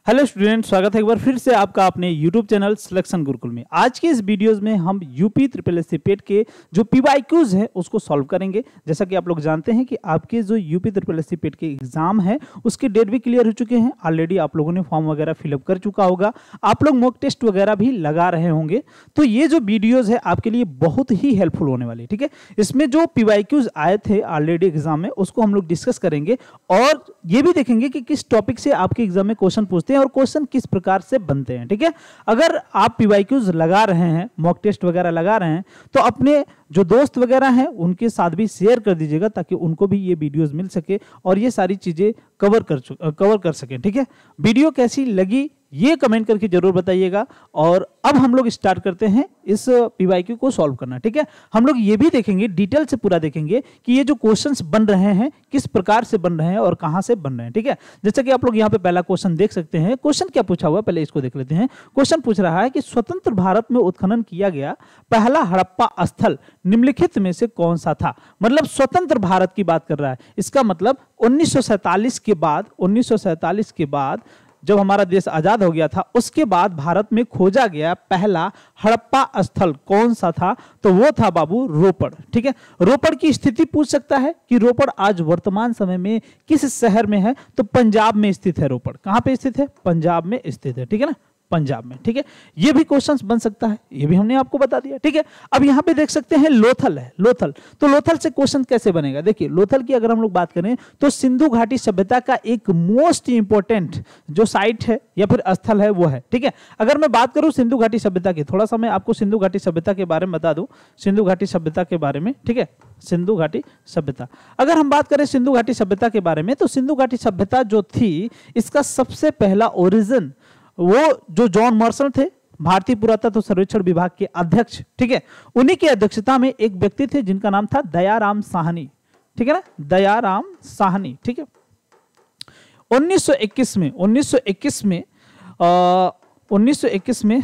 Hello student, स्वागत है एक बार फिर से आपका अपने यूट्यूब चैनल सिलेक्शन गुरुकुल में। आज के इस वीडियोस में हम यूपी ट्रिपल एस सी पेट के जो पीवाईक्यूज है उसको सॉल्व करेंगे। जैसा कि आप लोग जानते हैं कि आपके जो यूपी ट्रिपल एस सी पेट के एग्जाम है उसके डेट भी क्लियर हो चुके हैं। ऑलरेडी आप लोगों ने फॉर्म वगैरह फिलअप कर चुका होगा, आप लोग मॉक टेस्ट वगैरह भी लगा रहे होंगे। तो ये जो वीडियोज है आपके लिए बहुत ही हेल्पफुल होने वाली, ठीक है। इसमें जो पीवाईक्यूज आए थे ऑलरेडी एग्जाम में उसको हम लोग डिस्कस करेंगे और ये भी देखेंगे कि किस टॉपिक से आपके एग्जाम में क्वेश्चन पूछते हैं और क्वेश्चन किस प्रकार से बनते हैं, ठीक है। अगर आप पीवाईक्यूज लगा रहे हैं, मॉक टेस्ट वगैरह लगा रहे हैं, तो अपने जो दोस्त वगैरह हैं उनके साथ भी शेयर कर दीजिएगा ताकि उनको भी ये वीडियोस मिल सके और ये सारी चीजें कवर कर सकें, ठीक है। वीडियो कैसी लगी ये कमेंट करके जरूर बताइएगा। और अब हम लोग स्टार्ट करते हैं इस पीवाईक्यू को सॉल्व करना, ठीक है। हम लोग ये भी देखेंगे, डिटेल से पूरा देखेंगे कि ये जो क्वेश्चंस बन रहे हैं किस प्रकार से बन रहे हैं और कहां से बन रहे हैं, ठीक है। जैसे कि आप लोग यहाँ पे पहला क्वेश्चन देख सकते हैं। क्वेश्चन क्या पूछा हुआ है पहले इसको देख लेते हैं। क्वेश्चन पूछ रहा है कि स्वतंत्र भारत में उत्खनन किया गया पहला हड़प्पा स्थल निम्नलिखित में से कौन सा था। मतलब स्वतंत्र भारत की बात कर रहा है, इसका मतलब 1947 के बाद जब हमारा देश आजाद हो गया था उसके बाद भारत में खोजा गया पहला हड़प्पा स्थल कौन सा था, तो वो था बाबू रोपड़, ठीक है। रोपड़ की स्थिति पूछ सकता है कि रोपड़ आज वर्तमान समय में किस शहर में है, तो पंजाब में स्थित है। रोपड़ कहां पे स्थित है? पंजाब में स्थित है, ठीक है ना, पंजाब में, ठीक है। ये भी क्वेश्चंस बन सकता है, ये भी हमने आपको बता दिया, ठीक है। अब यहां पे देख सकते हैं लोथल है, लोथल। तो लोथल से क्वेश्चन कैसे बनेगा? देखिए लोथल की अगर हम लोग बात करें तो सिंधु घाटी सभ्यता का एक मोस्ट इंपोर्टेंट जो साइट है या फिर स्थल है वो है, ठीक है। अगर मैं बात करूं सिंधु घाटी सभ्यता की, थोड़ा सा मैं आपको सिंधु घाटी सभ्यता के बारे में बता दूं, सिंधु घाटी सभ्यता के बारे में, ठीक है। सिंधु घाटी सभ्यता, अगर हम बात करें सिंधु घाटी सभ्यता के बारे में, तो सिंधु घाटी सभ्यता जो थी इसका सबसे पहला ओरिजिन वो जो जॉन मर्सर थे, भारतीय पुरातत्व सर्वेक्षण विभाग के अध्यक्ष, ठीक है, उन्हीं की अध्यक्षता में एक व्यक्ति थे जिनका नाम था दयाराम साहनी, ठीक है ना, दयाराम साहनी, ठीक है। 1921 में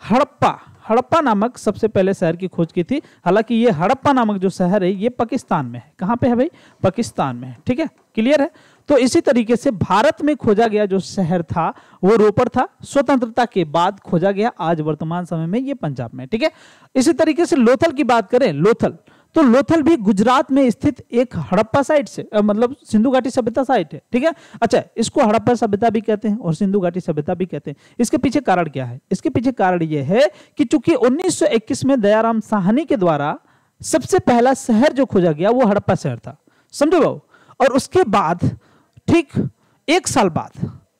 हड़प्पा नामक सबसे पहले शहर की खोज की थी। हालांकि ये हड़प्पा नामक जो शहर है ये पाकिस्तान में है। कहां पे है भाई? पाकिस्तान में है, ठीक है, क्लियर है। तो इसी तरीके से भारत में खोजा गया जो शहर था वो रोपड़ था, स्वतंत्रता के बाद खोजा गया, आज वर्तमान समय में ये पंजाब में, ठीक है। इसी तरीके से लोथल की बात करें, लोथल, तो लोथल भी गुजरात में स्थित एक हड़प्पा साइट से मतलब सिंधु घाटी सभ्यता साइट है, ठीक है। अच्छा, इसको हड़प्पा सभ्यता भी कहते हैं और सिंधु घाटी सभ्यता भी कहते हैं। इसके पीछे कारण क्या है? इसके पीछे कारण यह है कि चूंकि 1921 में दयाराम साहनी के द्वारा सबसे पहला शहर जो खोजा गया वो हड़प्पा शहर था, समझो बाबू। और उसके बाद ठीक एक साल बाद,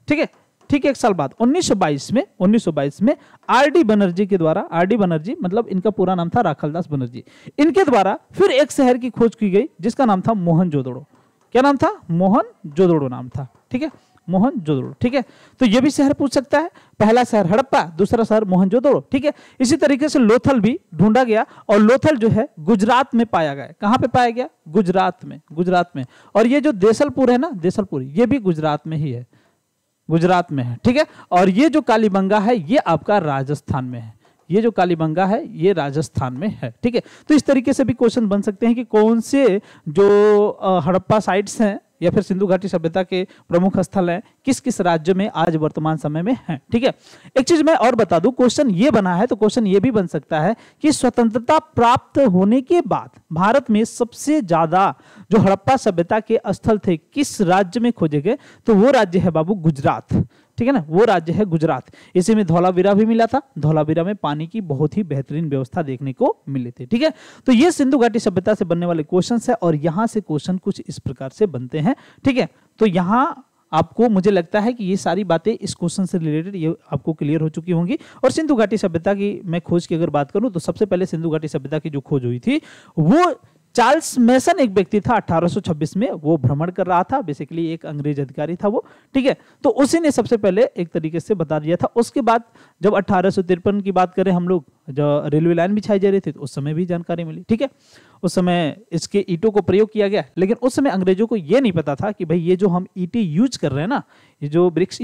ठीक है, ठीक एक साल बाद 1922 में आर.डी. बनर्जी के द्वारा, आर.डी. बनर्जी मतलब इनका पूरा नाम था राखलदास बनर्जी, इनके द्वारा फिर एक शहर की खोज की गई जिसका नाम था मोहनजोदड़ो। क्या नाम था? मोहनजोदड़ो नाम था, ठीक है, मोहनजोदड़ो, ठीक है। तो ये भी शहर पूछ सकता है, पहला शहर हड़प्पा, दूसरा शहर मोहनजोदड़ो, ठीक है। इसी तरीके से लोथल भी ढूंढा गया और लोथल जो है गुजरात में पाया गया। कहां पे पाया गया? गुजरात में, गुजरात में। और ये जो देसलपुर है ना, देसलपुर, ये भी गुजरात में ही है, गुजरात में है, ठीक है। और ये जो कालीबंगा है ये आपका राजस्थान में है, ये जो कालीबंगा है ये राजस्थान में है, ठीक है। तो इस तरीके से भी क्वेश्चन बन सकते हैं कि कौन से जो हड़प्पा साइट्स हैं या फिर सिंधु घाटी सभ्यता के प्रमुख स्थल हैं किस किस राज्य में आज वर्तमान समय में हैं, ठीक है। एक चीज मैं और बता दूं, क्वेश्चन ये बना है तो क्वेश्चन ये भी बन सकता है कि स्वतंत्रता प्राप्त होने के बाद भारत में सबसे ज्यादा जो हड़प्पा सभ्यता के स्थल थे किस राज्य में खोजे गए, तो वो राज्य है बाबू गुजरात, ठीक है ना, वो राज्य है गुजरात। इसी में धौलावीरा भी मिला था, धौलावीरा में पानी की बहुत ही बेहतरीन व्यवस्था देखने को मिली थी, ठीक है। तो ये सिंधु घाटी सभ्यता से बनने वाले क्वेश्चंस है और यहां से क्वेश्चन कुछ इस प्रकार से बनते हैं, ठीक है। तो यहां आपको, मुझे लगता है कि ये सारी बातें इस क्वेश्चन से रिलेटेड ये आपको क्लियर हो चुकी होंगी। और सिंधु घाटी सभ्यता की मैं खोज की अगर बात करूं तो सबसे पहले सिंधु घाटी सभ्यता की जो खोज हुई थी वो चार्ल्स मेसन एक व्यक्ति था, 1826 में वो भ्रमण कर रहा था, बेसिकली एक अंग्रेज अधिकारी था वो, ठीक है। तो उसी ने सबसे पहले एक तरीके से बता दिया था। उसके बाद जब 1853 की बात करें हम लोग, जो रेलवे लाइन बिछाई जा रही थी तो उस समय भी जानकारी मिली, ठीक है। उस समय इसके ईंटों को प्रयोग किया गया, लेकिन उस समय अंग्रेजों को यह नहीं पता था कि भाई ये जो हम ईंटें यूज कर रहे हैं ना, ये जो ब्रिक्स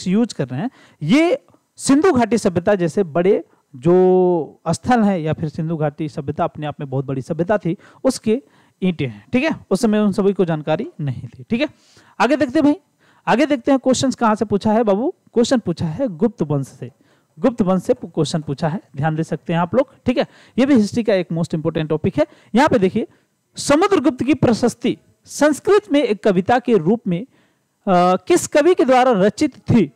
यूज कर रहे हैं ये सिंधु घाटी सभ्यता जैसे बड़े जो स्थल है या फिर सिंधु घाटी सभ्यता अपने आप में बहुत बड़ी सभ्यता थी उसके ईंटें हैं, ठीक है। उस समय उन सभी को जानकारी नहीं थी, ठीक है। आगे देखते भाई, आगे देखते हैं क्वेश्चंस कहां से पूछा है बाबू। क्वेश्चन पूछा है गुप्त वंश से, गुप्त वंश से क्वेश्चन पूछा है, ध्यान दे सकते हैं आप लोग, ठीक है। ये भी हिस्ट्री का एक मोस्ट इंपोर्टेंट टॉपिक है। यहां पे देखिए, समुद्रगुप्त की प्रशस्ति संस्कृत में एक कविता के रूप में किस कवि के द्वारा रचित थी,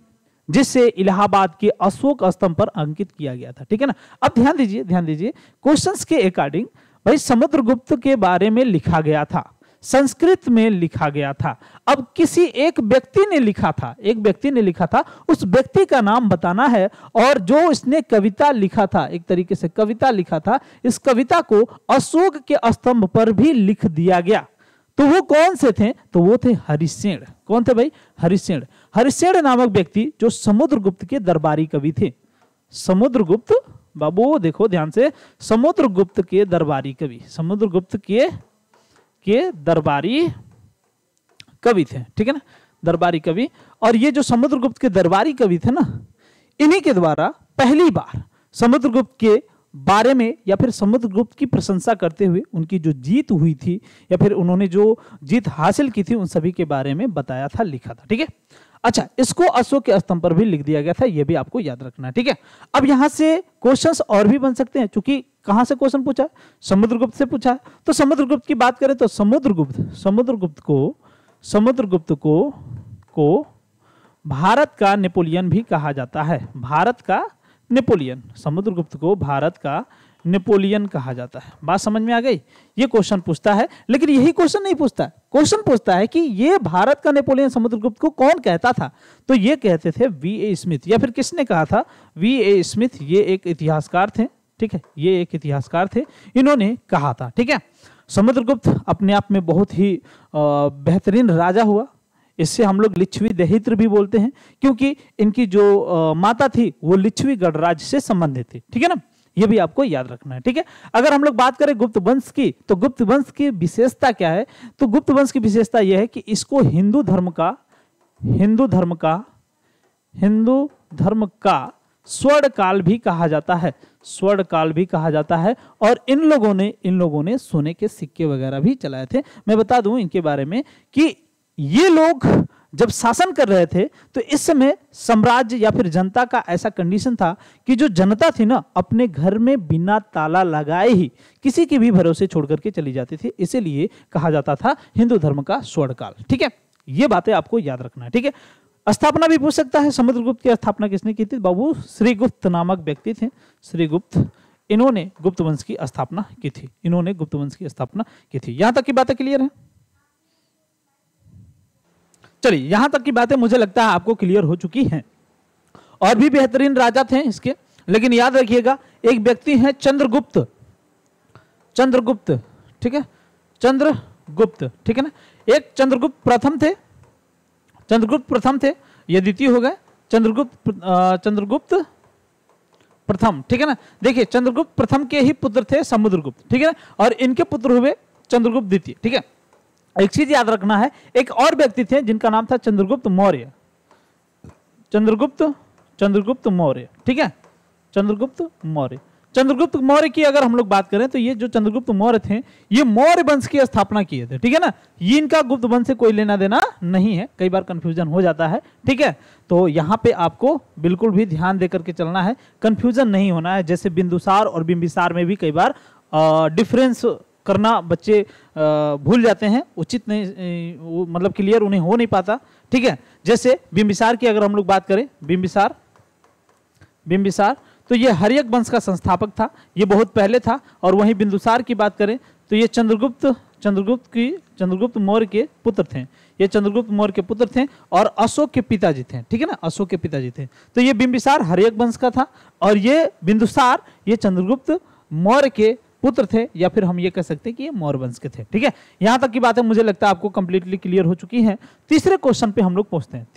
जिससे इलाहाबाद के अशोक स्तंभ पर अंकित किया गया था, ठीक है ना। अब ध्यान दीजिए, ध्यान दीजिए, क्वेश्चंस के अकॉर्डिंग भाई समुद्रगुप्त के बारे में लिखा गया था, संस्कृत में लिखा गया था। अब किसी एक व्यक्ति ने लिखा था, एक व्यक्ति ने लिखा था, उस व्यक्ति का नाम बताना है, और जो इसने कविता लिखा था, एक तरीके से कविता लिखा था, इस कविता को अशोक के स्तंभ पर भी लिख दिया गया। तो वो कौन से थे? तो वो थे हरिसेन। कौन थे भाई? हरिसेन। हरिसेन नामक व्यक्ति जो समुद्रगुप्त के दरबारी कवि थे। समुद्रगुप्त, बाबू देखो ध्यान से, समुद्रगुप्त के दरबारी कवि, समुद्रगुप्त के दरबारी कवि थे, ठीक है ना, दरबारी कवि। और ये जो समुद्रगुप्त के दरबारी कवि थे ना, इन्हीं के द्वारा पहली बार समुद्रगुप्त के बारे में या फिर समुद्रगुप्त की प्रशंसा करते हुए उनकी जो जीत हुई थी या फिर उन्होंने जो जीत हासिल की थी, उन सभी के बारे में बताया था, लिखा था, ठीक है। अच्छा, इसको अशोक के स्तंभ पर भी लिख दिया गया था, यह भी आपको याद रखना है, ठीक है। अब यहां से क्वेश्चंस और भी बन सकते हैं, क्योंकि कहां से क्वेश्चन पूछा है? समुद्रगुप्त से पूछा है। तो समुद्रगुप्त की बात करें तो समुद्रगुप्त को भारत का नेपोलियन भी कहा जाता है। भारत का नेपोलियन, समुद्रगुप्त को भारत का नेपोलियन कहा जाता है। बात समझ में आ गई? ये क्वेश्चन पूछता है, लेकिन यही क्वेश्चन नहीं पूछता है। क्वेश्चन पूछता है कि ये भारत का नेपोलियन समुद्रगुप्त को कौन कहता था? तो ये कहते थे V.A. स्मिथ। या फिर किसने कहा था? V.A. स्मिथ। ये एक इतिहासकार थे, ठीक है, ये एक इतिहासकार थे, इन्होंने कहा था, ठीक है। समुद्रगुप्त अपने आप में बहुत ही बेहतरीन राजा हुआ। इससे हम लोग लिच्छवी दहित्र भी बोलते हैं, क्योंकि इनकी जो माता थी वो लिच्छवी गणराज से संबंधित थी, ठीक है ना। ये भी आपको याद रखना है, ठीक है। अगर हम लोग बात करें गुप्त वंश की, तो गुप्त वंश की विशेषता क्या है? तो गुप्त वंश की विशेषता यह है कि इसको हिंदू धर्म का स्वर्ण काल भी कहा जाता है, स्वर्ण काल भी कहा जाता है। और इन लोगों ने सोने के सिक्के वगैरह भी चलाए थे। मैं बता दूं इनके बारे में कि ये लोग जब शासन कर रहे थे तो इस समय साम्राज्य या फिर जनता का ऐसा कंडीशन था कि जो जनता थी ना, अपने घर में बिना ताला लगाए ही किसी के भी भरोसे छोड़ करके चली जाती थी। इसीलिए कहा जाता था हिंदू धर्म का स्वर्णकाल, ठीक है। ये बातें आपको याद रखना है, ठीक है। स्थापना भी पूछ सकता है, समुद्रगुप्त की स्थापना किसने की थी? बाबू श्रीगुप्त नामक व्यक्ति थे, श्रीगुप्त। इन्होंने गुप्त वंश की स्थापना की थी, इन्होंने गुप्त वंश की स्थापना की थी। यहां तक की बातें क्लियर है? चलिए, यहां तक की बातें मुझे लगता है आपको क्लियर हो चुकी हैं। और भी बेहतरीन राजा थे इसके, लेकिन याद रखिएगा एक व्यक्ति है चंद्रगुप्त, ठीक है, चंद्रगुप्त, ठीक है ना। एक चंद्रगुप्त प्रथम थे, ये द्वितीय हो गए, चंद्रगुप्त प्रथम, ठीक है ना। देखिए, चंद्रगुप्त प्रथम के ही पुत्र थे समुद्रगुप्त, ठीक है ना, और इनके पुत्र हुए चंद्रगुप्त द्वितीय, ठीक है। एक चीज याद रखना है, एक और व्यक्ति थे जिनका नाम था चंद्रगुप्त मौर्य, चंद्रगुप्त मौर्य, ठीक है, चंद्रगुप्त मौर्य की अगर हम लोग बात करें तो ये जो चंद्रगुप्त मौर्य थे, ये मौर्य वंश की स्थापना किए थे, ठीक है ना। ये इनका गुप्त वंश से कोई लेना देना नहीं है, कई बार कंफ्यूजन हो जाता है, ठीक है। तो यहाँ पे आपको बिल्कुल भी ध्यान देकर के चलना है, कंफ्यूजन नहीं होना है। जैसे बिंदुसार और बिंबिसार में भी कई बार डिफरेंस करना बच्चे भूल जाते हैं, उचित नहीं, मतलब क्लियर उन्हें हो नहीं पाता, ठीक है। जैसे बिंबिसार की अगर हम लोग बात करें, बिंबिसार तो ये हर्यक वंश का संस्थापक था, ये बहुत पहले था। और वहीं बिंदुसार की बात करें तो ये चंद्रगुप्त मौर्य के पुत्र थे, ये चंद्रगुप्त मौर्य के पुत्र थे और अशोक के पिताजी थे, ठीक है ना, अशोक के पिताजी थे। तो ये बिंबिसार हर्यक वंश का था और ये बिंदुसार ये चंद्रगुप्त मौर्य के पुत्र थे, या फिर हम ये कह सकते हैं कि ये मौर्य वंश के थे, ठीक है। यहां तक की बातें मुझे लगता है आपको कंप्लीटली क्लियर हो चुकी हैं। तीसरे क्वेश्चन पे हम लोग पहुंचते हैं, और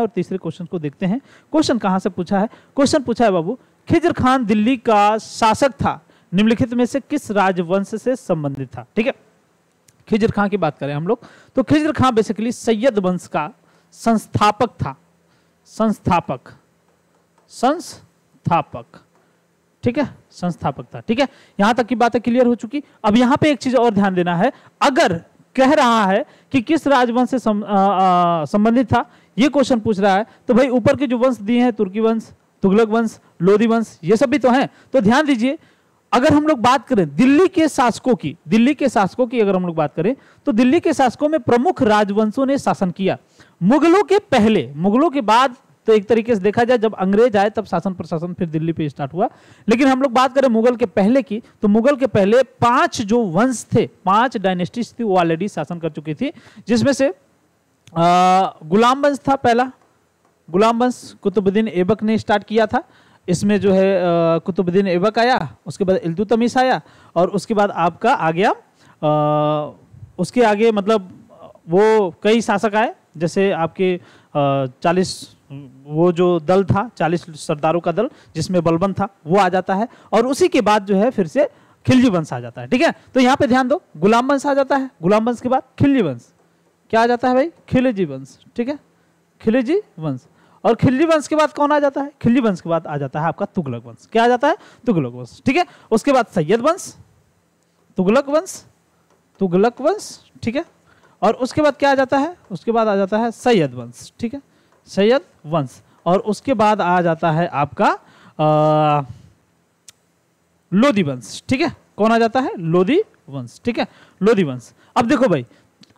तीसरे क्वेश्चन को देखते हैं। क्वेश्चन कहां से पूछा है? क्वेश्चन पूछा है बाबू, खिज्र खान दिल्ली का शासक था, निम्नलिखित में से किस राजवंश से संबंधित था, ठीक है। खिज्र खान की बात करें हम लोग तो खिज्र खान बेसिकली सैयद वंश का संस्थापक था, संस्थापक, ठीक है, संस्थापक था, ठीक है। यहां तक की बातें क्लियर हो चुकी। अब यहां पे एक चीज और ध्यान देना है, अगर कह रहा है कि किस राजवंश से संबंधित था, ये क्वेश्चन पूछ रहा है। तो भाई ऊपर के जो वंश दिए हैं, तुर्की वंश, तुगलक वंश, लोदी वंश, ये सब भी तो हैं। तो ध्यान दीजिए, अगर हम लोग बात करें दिल्ली के शासकों की अगर हम लोग बात करें तो दिल्ली के शासकों में प्रमुख राजवंशों ने शासन किया। मुगलों के पहले, मुगलों के बाद तो एक तरीके से देखा जाए जब अंग्रेज आए तब शासन प्रशासन फिर दिल्ली पे स्टार्ट हुआ। लेकिन हम लोग बात करें मुगल के पहले की, तो मुगल के पहले 5 जो वंश थे, 5 डायनेस्टीज थी, वो ऑलरेडी शासन कर चुकी थी। जिसमें से गुलाम वंश था पहला, गुलाम वंश कुतुबुद्दीन ऐबक ने स्टार्ट किया था। इसमें जो है कुतुबुद्दीन ऐबक आया, उसके बाद इल्तुतमिश आया, और उसके बाद आपका आ गया उसके आगे मतलब वो कई शासक आए, जैसे आपके 40 वो जो दल था, 40 सरदारों का दल जिसमें बलबन था, वो आ जाता है। और उसी के बाद जो है फिर से खिलजी वंश आ जाता है। ठीक है, तो यहाँ पे ध्यान दो, गुलाम वंश आ जाता है, गुलाम वंश के बाद खिलजी वंश, क्या आ जाता है भाई, खिलजी वंश। ठीक है, खिलजी वंश। और खिलजी वंश के बाद कौन आ जाता है, खिलजी वंश के बाद आ जाता है आपका तुगलक वंश। क्या आ जाता है, तुगलक वंश। ठीक है, उसके बाद सैयद वंश, तुगलक वंश, तुगलक वंश। ठीक है, और उसके बाद क्या आ जाता है, उसके बाद आ जाता है सैयद वंश। ठीक है, सैयद वंश। और उसके बाद आ जाता है आपका लोदी वंश। ठीक है, कौन आ जाता है, लोदी वंश। ठीक है, लोदी वंश। अब देखो भाई,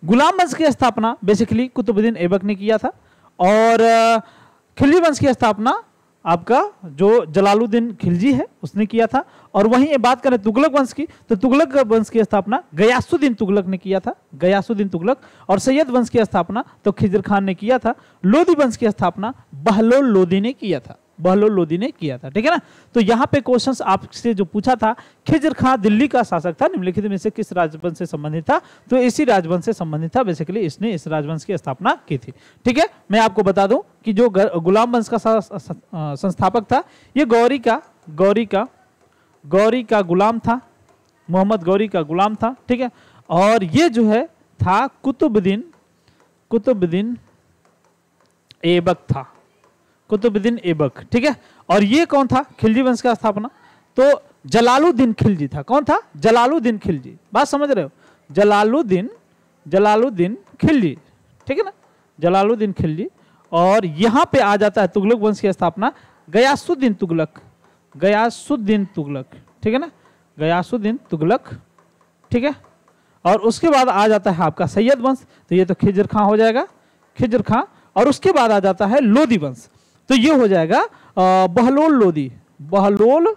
गुलाम वंश की स्थापना बेसिकली कुतुबुद्दीन ऐबक ने किया था, और खिलजी वंश की स्थापना आपका जो जलालुद्दीन खिलजी है उसने किया था। और वहीं बात करें तुगलक वंश की, तो तुगलक वंश की स्थापना गयासुद्दीन तुगलक ने किया था, गयासुद्दीन तुगलक। और सैयद वंश की स्थापना तो खिजर खान ने किया था। लोदी वंश की स्थापना बहलोल लोदी ने किया था, बहलोल लोदी ने किया था। ठीक है ना, तो यहाँ पे क्वेश्चंस आपसे जो पूछा था, खिजर खान दिल्ली का शासक था, निम्नलिखित में से किस राजवंश से संबंधित था, तो इसी राजवंश से संबंधित था। बेसिकली इसने इस राजवंश की स्थापना की थी। ठीक है, मैं आपको बता दूं कि जो गुलाम वंश का संस्थापक था, ये गौरी का गुलाम था, मोहम्मद गौरी का गुलाम था। ठीक है, और ये जो है था कुतुबुद्दीन ऐबक था, कुतुबुद्दीन ऐबक। ठीक है, और ये कौन था, खिलजी वंश का स्थापना तो जलालुद्दीन खिलजी था। कौन था, जलालुद्दीन खिलजी। बात समझ रहे हो, जलालुद्दीन खिलजी। ठीक है ना, जलालुद्दीन खिलजी। और यहां पे आ जाता है तुगलक वंश की स्थापना गयासुद्दीन तुगलक, गयासुद्दीन तुगलक। ठीक है ना, गयासुद्दीन तुगलक। ठीक है, और उसके बाद आ जाता है आपका सैयद वंश, तो ये तो खिजर खां हो जाएगा, खिजर खां। और उसके बाद आ जाता है लोदी वंश, तो ये हो जाएगा बहलोल लोदी, बहलोल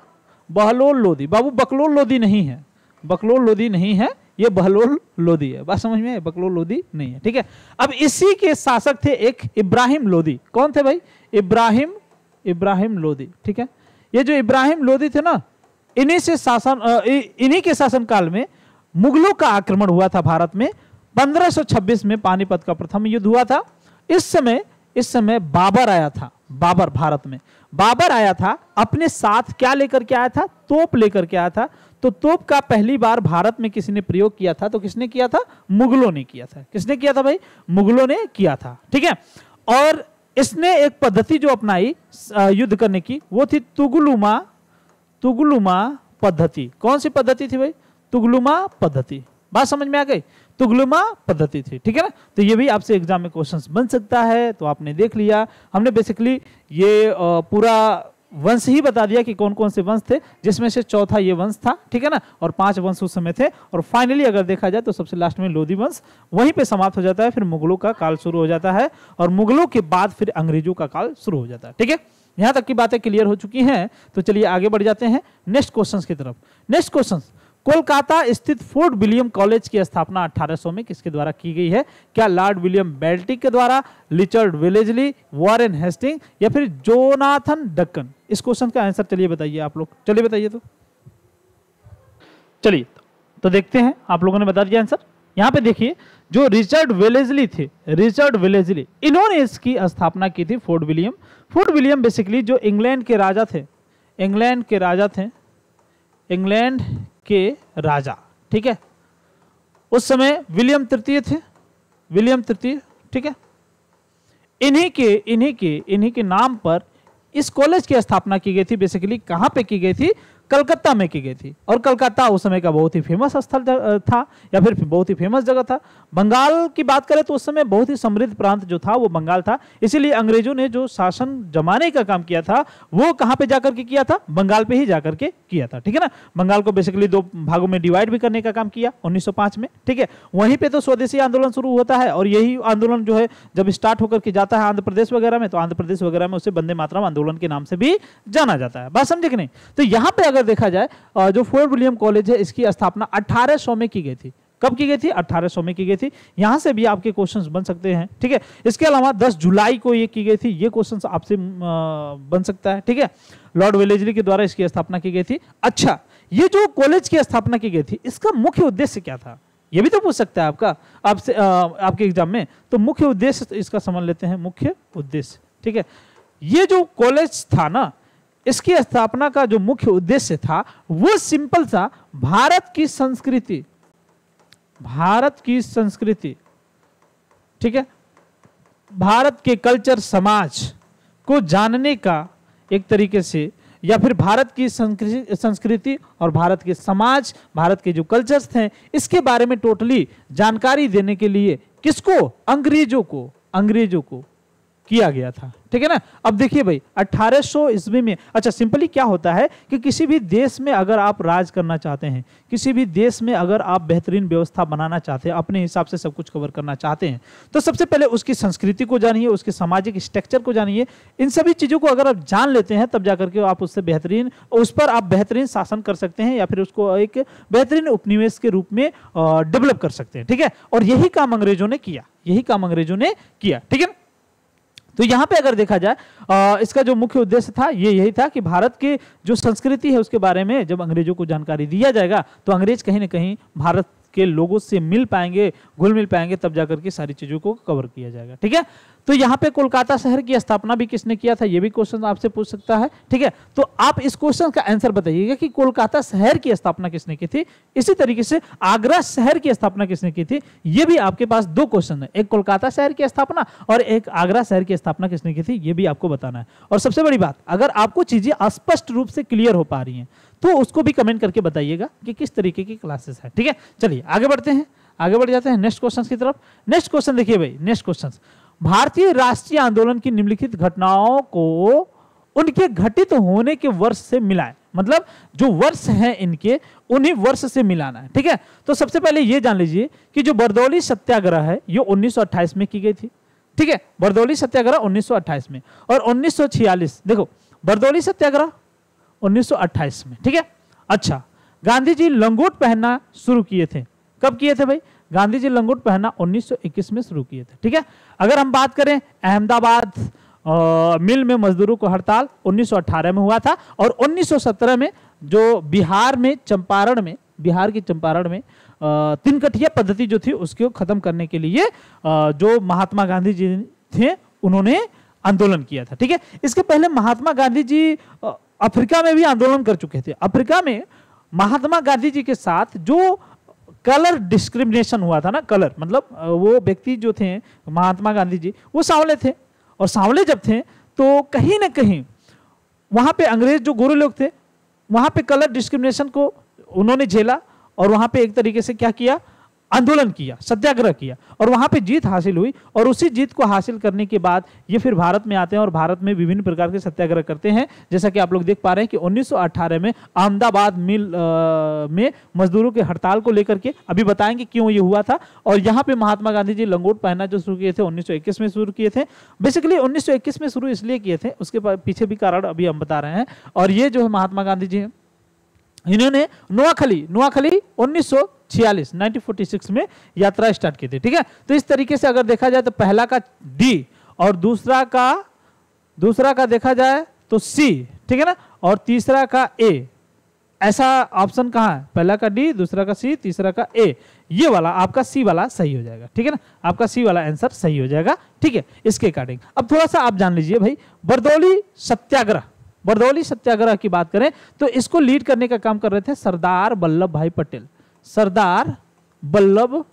लोदी। बाबू बकलोल लोदी नहीं है, बकलोल लोदी नहीं है, ये बहलोल लोदी है। बात समझ में, बकलोल लोदी नहीं है। ठीक है, अब इसी के शासक थे एक इब्राहिम लोदी। कौन थे भाई, इब्राहिम लोदी। ठीक है, ये जो इब्राहिम लोदी थे ना, इन्हीं के शासन काल में मुगलों का आक्रमण हुआ था भारत में। 1526 में पानीपत का प्रथम युद्ध हुआ था। इस समय बाबर आया था, बाबर भारत में बाबर आया था, अपने साथ क्या लेकर के आया था, तोप लेकर के आया था। तो तोप का पहली बार भारत में किसी ने प्रयोग किया था, तो किसने किया था, मुगलों ने किया था। किसने किया था भाई, मुगलों ने किया था। ठीक है, और इसने एक पद्धति जो अपनाई युद्ध करने की, वो थी तुगलुमा पद्धति। कौन सी पद्धति थी भाई, तुगलुमा पद्धति। बात समझ में आ गई, तुगलुमा पद्धति थी। ठीक है ना, तो ये भी आपसे एग्जाम में क्वेश्चंस बन सकता है। तो आपने देख लिया, हमने बेसिकली ये पूरा वंश ही बता दिया कि कौन कौन से वंश थे, जिसमें से चौथा ये वंश था। ठीक है ना, और 5 वंश उस समय थे। और फाइनली अगर देखा जाए तो सबसे लास्ट में लोदी वंश, वहीं पे समाप्त हो जाता है। फिर मुगलों का काल शुरू हो जाता है, और मुगलों के बाद फिर अंग्रेजों का काल शुरू हो जाता है। ठीक है, यहां तक की बातें क्लियर हो चुकी हैं। तो चलिए आगे बढ़ जाते हैं नेक्स्ट क्वेश्चन की तरफ। नेक्स्ट क्वेश्चन, कोलकाता स्थित फोर्ट विलियम कॉलेज की स्थापना 1800 में किसके द्वारा की गई है? क्या लॉर्ड विलियम बेल्टी के द्वारा, रिचर्ड वेलेस्ली, वॉरेन हेस्टिंग, या फिर जोनाथन डक्कन? इस क्वेश्चन का आंसर चलिए बताइए आप लोग, चलिए बताइए। तो चलिए तो देखते हैं, आप लोगों ने बता दिया आंसर। यहां पे देखिए, जो रिचर्ड वेलेस्ली थे, रिचर्ड वेलेस्ली, इन्होंने इसकी स्थापना की थी fort William. Fort William basically जो इंग्लैंड के राजा थे, इंग्लैंड के राजा। ठीक है, उस समय विलियम तृतीय थे, विलियम तृतीय। ठीक है, इन्हीं के नाम पर इस कॉलेज की स्थापना की गई थी। बेसिकली कहां पे की गई थी? कलकत्ता में की गई थी, और कलकत्ता उस समय का बहुत ही फेमस स्थल था या फिर बहुत ही फेमस जगह था। बंगाल की बात करें तो उस समय बहुत ही समृद्ध प्रांत जो था वो बंगाल था, इसीलिए अंग्रेजों ने जो शासन जमाने का काम किया था वो कहां पे जाकर के किया था, बंगाल पे ही जाकर के किया था, ठीक है ना। बंगाल को बेसिकली दो भागों में डिवाइड भी करने का काम किया 1905 में, ठीक है। वहीं पे तो स्वदेशी आंदोलन शुरू होता है, और यही आंदोलन जो है जब स्टार्ट होकर के जाता है आंध्र प्रदेश वगैरह में, तो आंध्र प्रदेश वगैरह में उसे वंदे मातरम आंदोलन के नाम से भी जाना जाता है। बात समझे कि नहीं। तो यहां पे अगर देखा जाए जो फोर्ट विलियम कॉलेज है इसकी स्थापना 1800 में की गई थी। कब की गई थी? 1800 में की गई थी। यहां से भी आपके क्वेश्चंस बन सकते हैं, ठीक है। इसके अलावा 10 जुलाई को ये की गई थी, ये क्वेश्चंस आपसे बन सकता है, ठीक है। लॉर्ड वेलेस्ली के द्वारा इसकी स्थापना की गई थी। अच्छा, ये जो कॉलेज की स्थापना की गई थी इसका मुख्य उद्देश्य क्या था, ये भी तो पूछ सकता है आपसे आपके एग्जाम में। तो मुख्य उद्देश्य इसका समझ लेते हैं, मुख्य उद्देश्य, ठीक है। ये जो कॉलेज था ना, इसकी स्थापना का जो मुख्य उद्देश्य था वो सिंपल सा भारत की संस्कृति, ठीक है, भारत के कल्चर समाज को जानने का एक तरीके से, या फिर भारत की संस्कृति और भारत के समाज, भारत के जो कल्चर्स थे इसके बारे में टोटली जानकारी देने के लिए किसको? अंग्रेजों को किया गया था, ठीक है ना। अब देखिए भाई 1800 ईस्वी में, अच्छा सिंपली क्या होता है कि किसी भी देश में अगर आप राज करना चाहते हैं, किसी भी देश में अगर आप बेहतरीन व्यवस्था बनाना चाहते हैं, अपने हिसाब से सब कुछ कवर करना चाहते हैं, तो सबसे पहले उसकी संस्कृति को जानिए, उसके सामाजिक स्ट्रक्चर को जानिए। इन सभी चीजों को अगर आप जान लेते हैं तब जाकर के आप उस पर आप बेहतरीन शासन कर सकते हैं, या फिर उसको एक बेहतरीन उपनिवेश के रूप में डेवलप कर सकते हैं, ठीक है। और यही काम अंग्रेजों ने किया, ठीक है। तो यहां पे अगर देखा जाए इसका जो मुख्य उद्देश्य था ये यही था कि भारत की जो संस्कृति है उसके बारे में जब अंग्रेजों को जानकारी दिया जाएगा तो अंग्रेज कहीं ना कहीं भारत के लोगों से मिल पाएंगे, घुल मिल पाएंगे, तब जाकर के सारी चीजों को कवर किया जाएगा, ठीक है। तो यहाँ पे कोलकाता शहर की स्थापना भी किसने किया था, ये भी क्वेश्चन आपसे पूछ सकता है, ठीक है। तो आप इस क्वेश्चन का आंसर बताइएगा कि कोलकाता शहर की स्थापना किसने की थी। इसी तरीके से आगरा शहर की स्थापना किसने की थी, ये भी आपके पास दो क्वेश्चन है, एक कोलकाता शहर की स्थापना और एक आगरा शहर की स्थापना किसने की थी, ये भी आपको बताना है। और सबसे बड़ी बात, अगर आपको चीजें स्पष्ट रूप से क्लियर हो पा रही हैं तो उसको भी कमेंट करके बताइएगा कि किस तरीके की क्लासेस है, ठीक है। चलिए आगे बढ़ते हैं, आगे बढ़ जाते हैं नेक्स्ट क्वेश्चन की तरफ। नेक्स्ट क्वेश्चन देखिए भाई, नेक्स्ट क्वेश्चन, भारतीय राष्ट्रीय आंदोलन की निम्नलिखित घटनाओं को उनके घटित होने के वर्ष से मिलाएं, मतलब जो वर्ष हैं इनके उन्हीं वर्ष से मिलाना है, ठीक है। तो सबसे पहले ये जान लीजिए कि जो बरदौली सत्याग्रह है ये 1928 में की गई थी, ठीक है। बरदौली सत्याग्रह 1928 में, और 1946 देखो बरदौली सत्याग्रह 1928 में, ठीक है। अच्छा, गांधी जी लंगोट पहनना शुरू किए थे, कब किए थे भाई? गांधी जी लंगोट पहनना 1921 में शुरू किए थे, ठीक है। अगर हम बात करें अहमदाबाद मिल में मजदूरों को हड़ताल 1918 में हुआ था, और 1917 में जो बिहार के चंपारण में तिनकठिया पद्धति जो थी उसको खत्म करने के लिए जो महात्मा गांधी जी थे उन्होंने आंदोलन किया था, ठीक है। इसके पहले महात्मा गांधी जी अफ्रीका में भी आंदोलन कर चुके थे। अफ्रीका में महात्मा गांधी जी के साथ जो कलर डिस्क्रिमिनेशन हुआ था ना, कलर मतलब वो व्यक्ति जो थे महात्मा गांधी जी वो सांवले थे, और सांवले जब थे तो कहीं ना कहीं वहां पे अंग्रेज जो गोरे लोग थे वहां पे कलर डिस्क्रिमिनेशन को उन्होंने झेला, और वहां पे एक तरीके से क्या किया, आंदोलन किया, सत्याग्रह किया, और वहां पे जीत हासिल हुई। और उसी जीत को हासिल करने के बाद ये फिर भारत में आते हैं और भारत में विभिन्न प्रकार के सत्याग्रह करते हैं, जैसा कि आप लोग देख पा रहे हैं कि 1918 में अहमदाबाद मिल में मजदूरों के हड़ताल को लेकर के, अभी बताएंगे क्यों ये हुआ था। और यहाँ पे महात्मा गांधी जी लंगोट पहनना जो शुरू किए थे 1921 में शुरू किए थे। बेसिकली 1921 में शुरू इसलिए किए थे, उसके पीछे भी कारण अभी हम बता रहे हैं। और ये जो है महात्मा गांधी जी इन्होंने नोआखली 1946 में यात्रा स्टार्ट की थी, ठीक है। तो इस तरीके से अगर देखा जाए तो पहला का डी और दूसरा का देखा जाए तो सी, ठीक है ना, और तीसरा का ए, ऐसा ऑप्शन कहाँ है, पहला का डी, दूसरा का सी, तीसरा का ए, ये वाला आपका सी वाला सही हो जाएगा, ठीक है ना, आपका सी वाला आंसर सही हो जाएगा, ठीक है। इसके अकॉर्डिंग अब थोड़ा सा आप जान लीजिए भाई, बरदौली सत्याग्रह की बात करें तो इसको लीड करने का काम कर रहे थे सरदार वल्लभ भाई पटेल, सरदार वल्लभ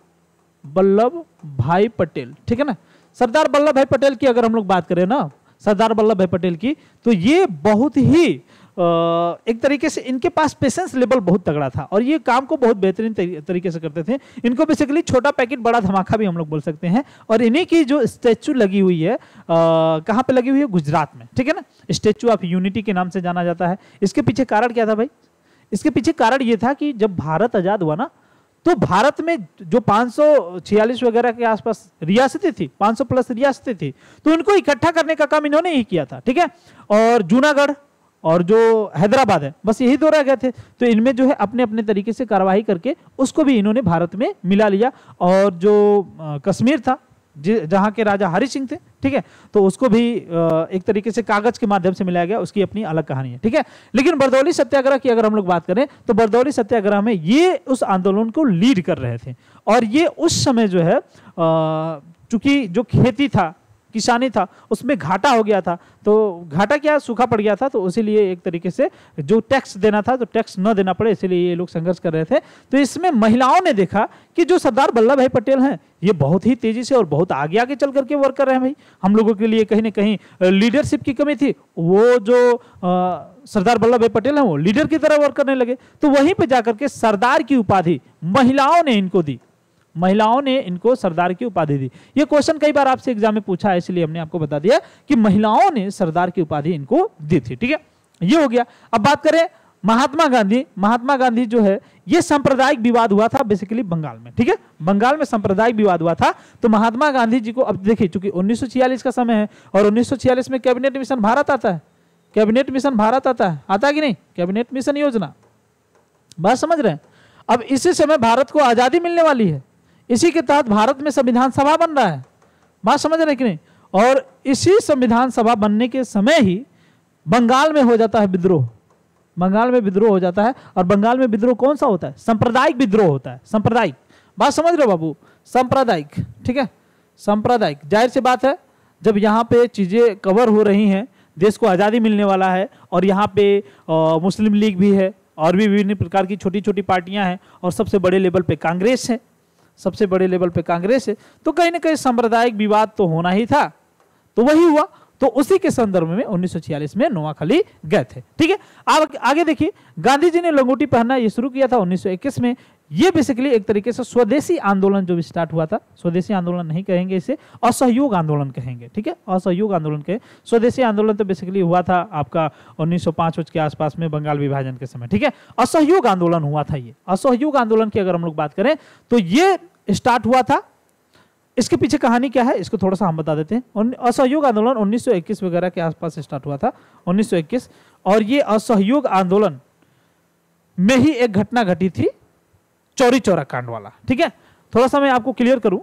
भाई पटेल, ठीक है ना। सरदार वल्लभ भाई पटेल की अगर हम लोग बात करें ना, सरदार वल्लभ भाई पटेल की, तो ये बहुत ही एक तरीके से इनके पास पेशेंस लेवल बहुत तगड़ा था और ये काम को बहुत बेहतरीन तरीके से करते थे। इनको बेसिकली छोटा पैकेट बड़ा धमाका भी हम लोग बोल सकते हैं। और इन्हीं की जो स्टैचू लगी हुई है कहाँ पे लगी हुई है? गुजरात में, ठीक है ना। स्टैचू ऑफ यूनिटी के नाम से जाना जाता है। इसके पीछे कारण क्या था भाई? इसके पीछे कारण ये था कि जब भारत आजाद हुआ ना, तो भारत में जो 546 वगैरह के आसपास रियासतें थी, 500 प्लस रियासतें थी, तो इनको इकट्ठा करने का काम इन्होंने ही किया था, ठीक है। और जूनागढ़ और जो हैदराबाद है, बस यही दो रह गए थे। तो इनमें जो है अपने अपने तरीके से कार्रवाई करके उसको भी इन्होंने भारत में मिला लिया। और जो कश्मीर था, जहां के राजा हरि सिंह थे, ठीक है, तो उसको भी एक तरीके से कागज के माध्यम से मिलाया गया। उसकी अपनी अलग कहानी है, ठीक है। लेकिन बरदौली सत्याग्रह की अगर हम लोग बात करें तो बरदौली सत्याग्रह में ये उस आंदोलन को लीड कर रहे थे। और ये उस समय जो है चूंकि जो खेती था, किसानी था, उसमें घाटा हो गया था। तो घाटा क्या, सूखा पड़ गया था, तो इसीलिए एक तरीके से जो टैक्स देना था तो टैक्स न देना पड़े, इसीलिए ये लोग संघर्ष कर रहे थे। तो इसमें महिलाओं ने देखा कि जो सरदार वल्लभ भाई पटेल हैं ये बहुत ही तेजी से और बहुत आगे आगे चल करके वर्क कर रहे हैं भाई। हम लोगों के लिए कहीं ना कहीं लीडरशिप की कमी थी, वो जो सरदार वल्लभ भाई पटेल हैं वो लीडर की तरह वर्क करने लगे। तो वहीं पे जाकर के सरदार की उपाधि महिलाओं ने इनको दी, महिलाओं ने इनको सरदार की उपाधि दी। ये क्वेश्चन कई बार आपसे एग्जाम में पूछा है, इसलिए हमने आपको बता दिया कि महिलाओं ने सरदार की उपाधि इनको दी थी, ठीक है। ये हो गया। अब बात करें महात्मा गांधी। महात्मा गांधी जो है ये सांप्रदायिक विवाद हुआ था बेसिकली बंगाल में, ठीक है। बंगाल में सांप्रदायिक विवाद हुआ था। तो महात्मा गांधी जी को, अब देखिए चूंकि 1946 का समय है और 1946 में कैबिनेट मिशन भारत आता है, कैबिनेट मिशन भारत आता है, आता है कि नहीं? कैबिनेट मिशन योजना, बात समझ रहे हैं। अब इसी समय भारत को आजादी मिलने वाली है, इसी के तहत भारत में संविधान सभा बन रहा है, बात समझ रहे हैं कि नहीं? और इसी संविधान सभा बनने के समय ही बंगाल में हो जाता है विद्रोह, बंगाल में विद्रोह हो जाता है। और बंगाल में विद्रोह कौन सा होता है? सांप्रदायिक विद्रोह होता है, सांप्रदायिक, बात समझ रहे हो बाबू? सांप्रदायिक, ठीक है, सांप्रदायिक। जाहिर सी बात है, जब यहाँ पे चीजें कवर हो रही हैं, देश को आज़ादी मिलने वाला है और यहाँ पे मुस्लिम लीग भी है और भी विभिन्न प्रकार की छोटी छोटी पार्टियां हैं और सबसे बड़े लेवल पे कांग्रेस है, सबसे बड़े लेवल पे कांग्रेस है, तो कहीं ना कहीं सांप्रदायिक विवाद तो होना ही था। तो वही हुआ। तो उसी के संदर्भ में 1946 में नोआखाली गए थे, ठीक है। अब आगे देखिए, गांधी जी ने लंगोटी पहनना ये शुरू किया था 1921 में। ये बेसिकली एक तरीके से स्वदेशी आंदोलन जो स्टार्ट हुआ था, स्वदेशी आंदोलन नहीं कहेंगे इसे, असहयोग आंदोलन कहेंगे, ठीक है, असहयोग आंदोलन कहें। स्वदेशी आंदोलन तो बेसिकली हुआ था आपका 1905 के आसपास में बंगाल विभाजन के समय, ठीक है। असहयोग आंदोलन हुआ था। ये असहयोग आंदोलन की अगर हम लोग बात करें तो ये स्टार्ट हुआ था। इसके पीछे कहानी क्या है इसको थोड़ा सा हम बता देते हैं। असहयोग आंदोलन 1921 वगैरह के आसपास स्टार्ट हुआ था, 1921। और ये असहयोग आंदोलन में ही एक घटना घटी थी, चौरी चौरा कांड वाला, ठीक है। थोड़ा सा मैं आपको क्लियर करूं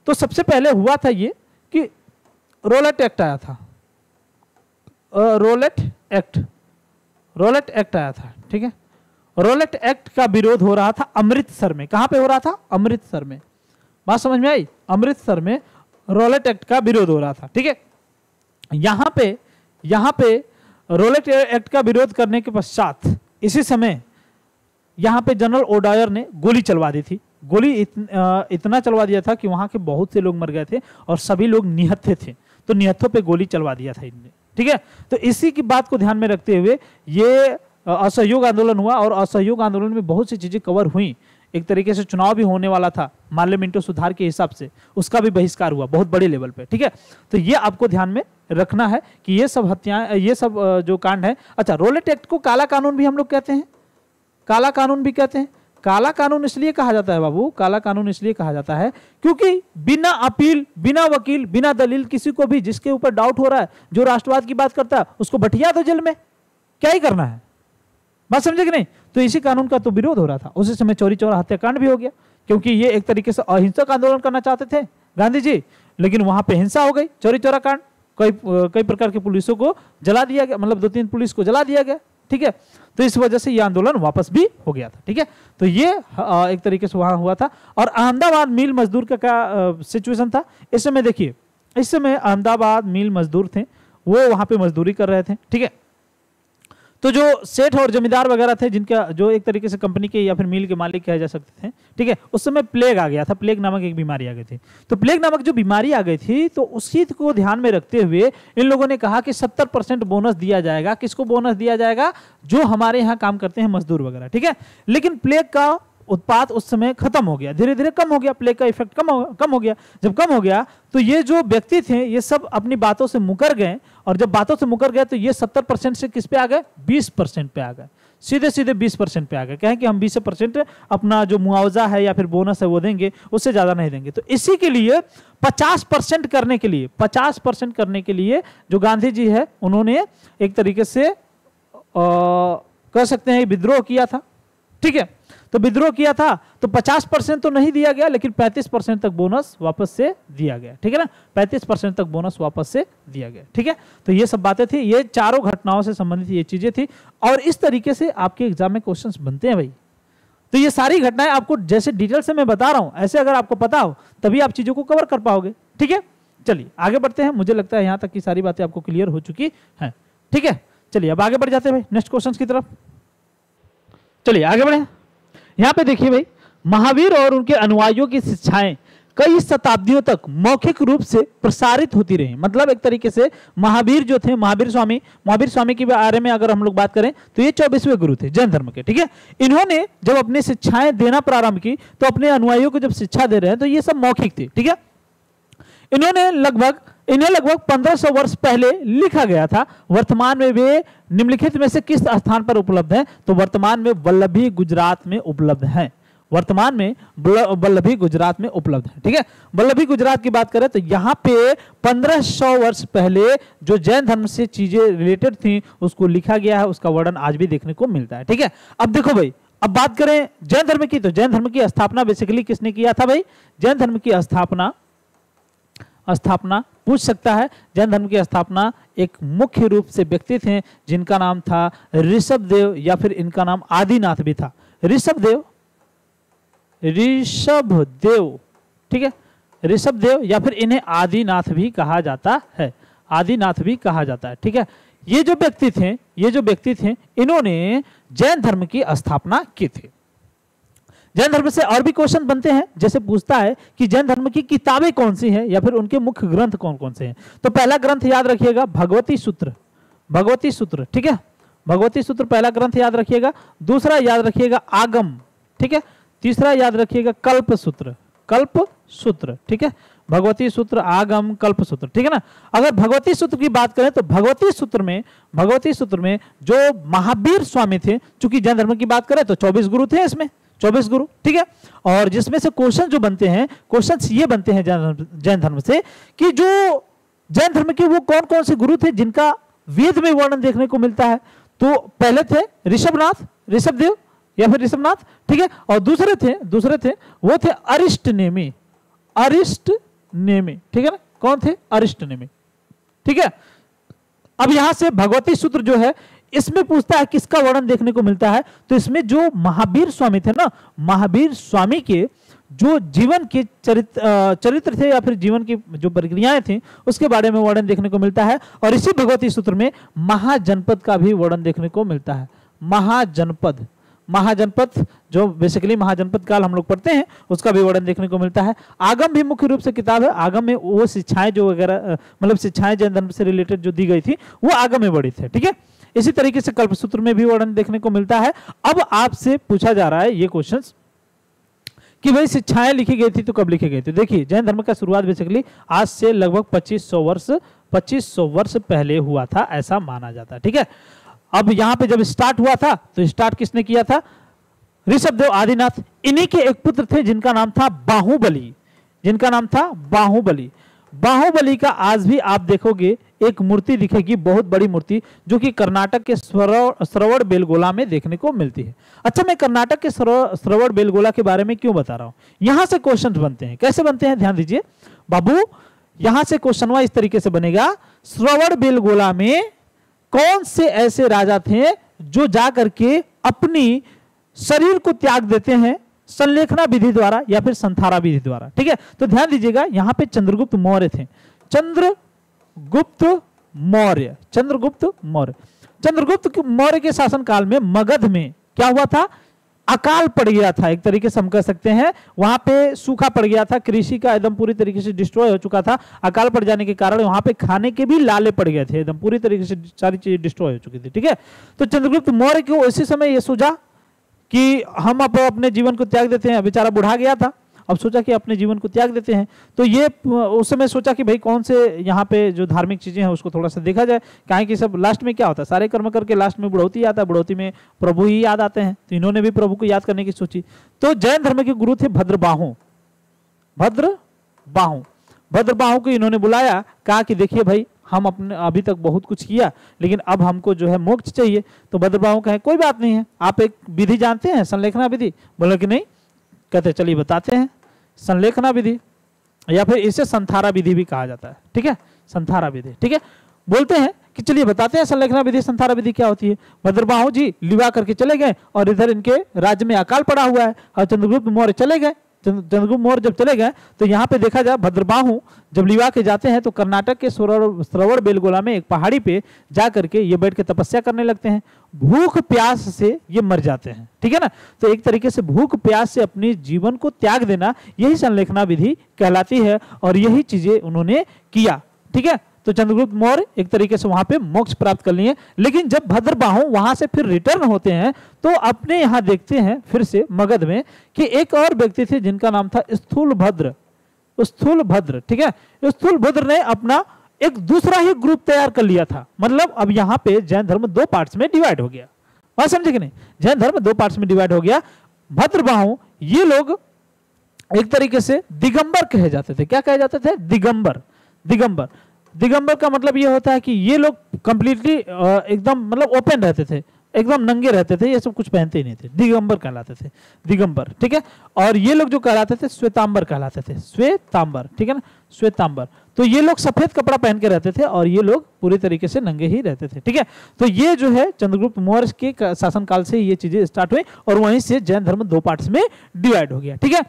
तो सबसे पहले हुआ था ये कि रोलेट एक्ट आया था, रोलेट एक्ट आया था, ठीक है। रोलेट एक्ट का विरोध हो रहा था अमृतसर में। कहां पे हो रहा था? अमृतसर में, बात समझ में आई? अमृतसर में रोलेट एक्ट का विरोध हो रहा था, ठीक है। यहां पे रोलेट एक्ट का विरोध करने के पश्चात इसी समय यहां पे जनरल ओडायर ने गोली चलवा दी थी। गोली इतना चलवा दिया था कि वहां के बहुत से लोग मर गए थे और सभी लोग निहत्थे थे, तो निहत्थों पे गोली चलवा दिया था इनने, ठीक है। तो इसी की बात को ध्यान में रखते हुए ये असहयोग आंदोलन हुआ और असहयोग आंदोलन में बहुत सी चीजें कवर हुई। एक तरीके से चुनाव भी होने वाला था मार्लियामेंटो सुधार के हिसाब से, उसका भी बहिष्कार हुआ बहुत बड़े लेवल पे, ठीक है। तो ये आपको ध्यान में रखना है कि ये सब हत्याएं, ये सब जो कांड है। अच्छा, रोलेट एक्ट को काला कानून भी हम लोग कहते हैं, काला कानून भी कहते हैं। काला कानून इसलिए कहा जाता है बाबू, काला कानून इसलिए कहा जाता है क्योंकि बिना अपील, बिना वकील, बिना दलील किसी को भी जिसके ऊपर डाउट हो रहा है, जो राष्ट्रवाद की बात करता है, उसको बटिया दो जेल में, क्या ही करना है, बात समझे कि नहीं? तो इसी कानून का तो विरोध हो रहा था। उसी समय चौरी चौरा हत्याकांड भी हो गया क्योंकि ये एक तरीके से अहिंसक आंदोलन करना चाहते थे गांधी जी, लेकिन वहां पे हिंसा हो गई, चौरी चौरा कांड, कई प्रकार के पुलिसों को जला दिया गया, मतलब 2-3 पुलिस को जला दिया गया, ठीक है। तो इस वजह से ये आंदोलन वापस भी हो गया था, ठीक है। तो ये एक तरीके से वहां हुआ था। और अहमदाबाद मिल मजदूर का सिचुएशन था इस समय। देखिए, इस समय अहमदाबाद मिल मजदूर थे, वो वहां पे मजदूरी कर रहे थे, ठीक है। तो जो सेठ और जमींदार वगैरह थे, जिनका जो एक तरीके से कंपनी के या फिर मिल के मालिक कहे जा सकते थे, ठीक है, उस समय प्लेग आ गया था, प्लेग नामक एक बीमारी आ गई थी। तो प्लेग नामक जो बीमारी आ गई थी, तो उसी को ध्यान में रखते हुए इन लोगों ने कहा कि 70% बोनस दिया जाएगा। किसको बोनस दिया जाएगा? जो हमारे यहाँ काम करते हैं मजदूर वगैरह, ठीक है। लेकिन प्लेग का उत्पाद उस समय खत्म हो गया, धीरे धीरे कम हो गया, प्लेग का इफेक्ट कम हो गया। जब कम हो गया तो ये जो व्यक्ति थे ये सब अपनी बातों से मुकर गए, और जब बातों से मुकर गए तो ये 70% से किस पे आ गए? 20% पे आ गए, सीधे सीधे 20% पे आ गए। कहें कि हम 20% अपना जो मुआवजा है या फिर बोनस है वो देंगे, उससे ज्यादा नहीं देंगे। तो इसी के लिए 50% करने के लिए, 50% करने के लिए जो गांधी जी है उन्होंने एक तरीके से कह सकते हैं विद्रोह किया था, ठीक है। तो विद्रोह किया था तो 50% तो नहीं दिया गया, लेकिन 35% तक बोनस वापस से दिया गया, ठीक है ना। 35% तक बोनस वापस से दिया गया, ठीक है। तो ये सब बातें थी, ये चारों घटनाओं से संबंधित ये चीजें थी, और इस तरीके से आपके एग्जाम में क्वेश्चंस बनते हैं भाई। तो ये सारी घटनाएं आपको जैसे डिटेल से मैं बता रहा हूं, ऐसे अगर आपको पता हो तभी आप चीजों को कवर कर पाओगे, ठीक है। चलिए आगे बढ़ते हैं, मुझे लगता है यहां तक की सारी बातें आपको क्लियर हो चुकी है, ठीक है। चलिए अब आगे बढ़ जाते हैं भाई नेक्स्ट क्वेश्चन की तरफ। चलिए आगे बढ़े। यहां पे देखिए भाई, महावीर और उनके अनुयायियों की शिक्षाएं कई शताब्दियों तक मौखिक रूप से प्रसारित होती रही। मतलब एक तरीके से महावीर जो थे, महावीर स्वामी के बारे में अगर हम लोग बात करें तो ये 24वें गुरु थे जैन धर्म के, ठीक है। इन्होंने जब अपनी शिक्षाएं देना प्रारंभ की तो अपने अनुयायियों को जब शिक्षा दे रहे हैं तो ये सब मौखिक थी, ठीक है। इन्हें लगभग 1500 वर्ष पहले लिखा गया था। वर्तमान में वे निम्नलिखित में से किस स्थान पर उपलब्ध है? तो वर्तमान में वल्लभी गुजरात में उपलब्ध है। वर्तमान में वल्लभी गुजरात में उपलब्ध है, ठीक है। वल्लभी गुजरात की बात करें तो यहाँ पे 1500 वर्ष पहले जो जैन धर्म से चीजें रिलेटेड थी उसको लिखा गया है, उसका वर्णन आज भी देखने को मिलता है, ठीक है। अब देखो भाई, अब बात करें जैन धर्म की, तो जैन धर्म की स्थापना बेसिकली किसने किया था भाई? जैन धर्म की स्थापना पूछ सकता है। जैन धर्म की स्थापना एक मुख्य रूप से व्यक्ति थे जिनका नाम था ऋषभदेव, या फिर इनका नाम आदिनाथ भी था। ऋषभदेव, ठीक है, ऋषभदेव, या फिर इन्हें आदिनाथ भी कहा जाता है, आदिनाथ भी कहा जाता है, ठीक है। ये जो व्यक्ति थे इन्होंने जैन धर्म की स्थापना की थी। जैन धर्म से और भी क्वेश्चन बनते हैं, जैसे पूछता है कि जैन धर्म की किताबें कौन सी हैं या फिर उनके मुख्य ग्रंथ कौन कौन से हैं। तो पहला ग्रंथ याद रखिएगा भगवती सूत्र, ठीक है। भगवती सूत्र पहला ग्रंथ याद रखिएगा। दूसरा याद रखिएगा आगम, ठीक है। तीसरा याद रखिएगा कल्प सूत्र, ठीक है। भगवती सूत्र, आगम, कल्प सूत्र, ठीक है ना। अगर भगवती सूत्र की बात करें तो भगवती सूत्र में जो महावीर स्वामी थे, चूंकि जैन धर्म की बात करें तो 24 गुरु थे, इसमें 24 गुरु, ठीक है। और जिसमें से क्वेश्चन जो बनते हैं, क्वेश्चन ये बनते हैं जैन धर्म से कि जो जैन धर्म के वो कौन कौन से गुरु थे जिनका वेद में वर्णन देखने को मिलता है। तो पहले थे ऋषभदेव या फिर ऋषभनाथ, ठीक है। और दूसरे थे वो थे अरिष्टनेमी, ठीक है ना। कौन थे? अरिष्टनेमी, ठीक है। अब यहां से भगवती सूत्र जो है इसमें पूछता है किसका वर्णन देखने को मिलता है। तो इसमें जो महावीर स्वामी थे ना, महावीर स्वामी के जो जीवन के चरित्र थे या फिर जीवन की जो प्रक्रियाएं थी उसके बारे में वर्णन देखने को मिलता है। और इसी भगवती सूत्र में महाजनपद का भी वर्णन देखने को मिलता है। महाजनपद जो बेसिकली महाजनपद काल हम लोग पढ़ते हैं उसका भी वर्णन देखने को मिलता है। आगम भी मुख्य रूप से किताब है। आगम में वो शिक्षाएं जो वगैरह मतलब शिक्षाएं जैन धर्म से रिलेटेड जो दी गई थी वो आगम में बड़ी थे, ठीक है। इसी तरीके से कल्पसूत्र में भी वर्णन देखने को मिलता है। अब आपसे पूछा जा रहा है ये क्वेश्चन कि भाई शिक्षाएं लिखी गई थी तो कब लिखी गई थी। देखिए जैन धर्म का शुरुआत बेसिकली आज से लगभग 2500 वर्ष पहले हुआ था, ऐसा माना जाता है, ठीक है। अब यहां पे जब स्टार्ट हुआ था तो स्टार्ट किसने किया था? ऋषभदेव आदिनाथ। इन्हीं के एक पुत्र थे जिनका नाम था बाहुबली। बाहुबली का आज भी आप देखोगे एक मूर्ति दिखेगी, बहुत बड़ी मूर्ति, जो कि कर्नाटक के श्रवण बेलगोला में देखने को मिलती है। अच्छा, मैं कर्नाटक के श्रवण बेलगोला के बारे में क्यों बता रहा हूं? यहां से क्वेश्चन बनते हैं। कैसे बनते हैं ध्यान दीजिए बाबू। यहां से क्वेश्चन इस तरीके से बनेगा, श्रवण बेलगोला में कौन से ऐसे राजा थे जो जाकर के अपनी शरीर को त्याग देते हैं संलेखना विधि द्वारा या फिर संथारा विधि द्वारा, ठीक है। तो ध्यान दीजिएगा यहां पे चंद्रगुप्त मौर्य थे। चंद्रगुप्त चंद्रगुप्त मौर्य के शासनकाल में मगध में क्या हुआ था, अकाल पड़ गया था, एक तरीके से हम कह सकते हैं। वहां पे सूखा पड़ गया था, कृषि का एकदम पूरी तरीके से डिस्ट्रॉय हो चुका था। अकाल पड़ जाने के कारण वहां पे खाने के भी लाले पड़ गए थे, एकदम पूरी तरीके से सारी चीजें डिस्ट्रॉय हो चुकी थी। ठीक है, तो चंद्रगुप्त मौर्य को उसी समय यह सोचा कि हम अब अपने जीवन को त्याग देते हैं। बेचारा बुढ़ा गया था, अब सोचा कि अपने जीवन को त्याग देते हैं। तो ये उस समय सोचा कि भाई कौन से यहाँ पे जो धार्मिक चीजें हैं उसको थोड़ा सा देखा जाए, काहे कि सब लास्ट में क्या होता है, सारे कर्म करके लास्ट में बुढ़ौती आता है, बुढ़ौती में प्रभु ही याद आते हैं। तो इन्होंने भी प्रभु को याद करने की सोची। तो जैन धर्म के गुरु थे भद्रबाहु। भद्रबाहु को इन्होंने बुलाया, कहा कि देखिए भाई हम अपने अभी तक बहुत कुछ किया, लेकिन अब हमको जो है मोक्ष चाहिए। तो भद्रबाहु कहे कोई बात नहीं है, आप एक विधि जानते हैं, संलेखना विधि? बोला कि नहीं। कहते चलिए बताते हैं, संलेखना विधि या फिर इसे संथारा विधि भी कहा जाता है। ठीक है, संथारा विधि। ठीक है, बोलते हैं कि चलिए बताते हैं संलेखना विधि, संथारा विधि क्या होती है। भद्रबाहु जी लिवा करके चले गए और इधर इनके राज्य में अकाल पड़ा हुआ है और चंद्रगुप्त मौर्य चले गए। चंद्रगुप्त मौर्य जब चले गए तो यहाँ पे देखा जाए भद्रबाहु जब लिवा के जाते हैं तो कर्नाटक के श्रवण बेलगोला में एक पहाड़ी पे जा करके ये बैठ के तपस्या करने लगते हैं। भूख प्यास से ये मर जाते हैं। ठीक है ना, तो एक तरीके से भूख प्यास से अपने जीवन को त्याग देना यही संलेखना विधि कहलाती है और यही चीजें उन्होंने किया। ठीक है, तो चंद्रगुप्त मौर्य एक तरीके से वहां पे मोक्ष प्राप्त कर लिए। लेकिन जब भद्रबाहु वहां से फिर रिटर्न होते हैं तो अपने यहां देखते हैं फिर से मगध में कि एक और व्यक्ति थे जिनका नाम था स्थूलभद्र। ठीक है, स्थूलभद्र ने अपना एक दूसरा ही ग्रुप तैयार कर लिया था। मतलब अब यहाँ पे जैन धर्म दो पार्ट्स में डिवाइड हो गया। बात समझे कि नहीं, जैन धर्म दो पार्ट्स में डिवाइड हो गया। भद्रबाहु ये लोग एक तरीके से दिगंबर कहे जाते थे। क्या कहे जाते थे? दिगंबर का मतलब ये होता है कि ये लोग कंप्लीटली एकदम मतलब ओपन रहते थे, एकदम नंगे रहते थे, ये सब कुछ पहनते ही नहीं थे, दिगंबर कहलाते थे, दिगंबर। ठीक है, और ये लोग जो कहलाते थे श्वेतांबर कहलाते थे, श्वेतांबर। ठीक है ना, श्वेतांबर। तो ये लोग सफेद कपड़ा पहन के रहते थे और ये लोग पूरी तरीके से नंगे ही रहते थे। ठीक है, तो ये जो है चंद्रगुप्त मौर्य के शासनकाल से ये चीजें स्टार्ट हुई और वहीं से जैन धर्म दो पार्ट्स में डिवाइड हो गया। ठीक है,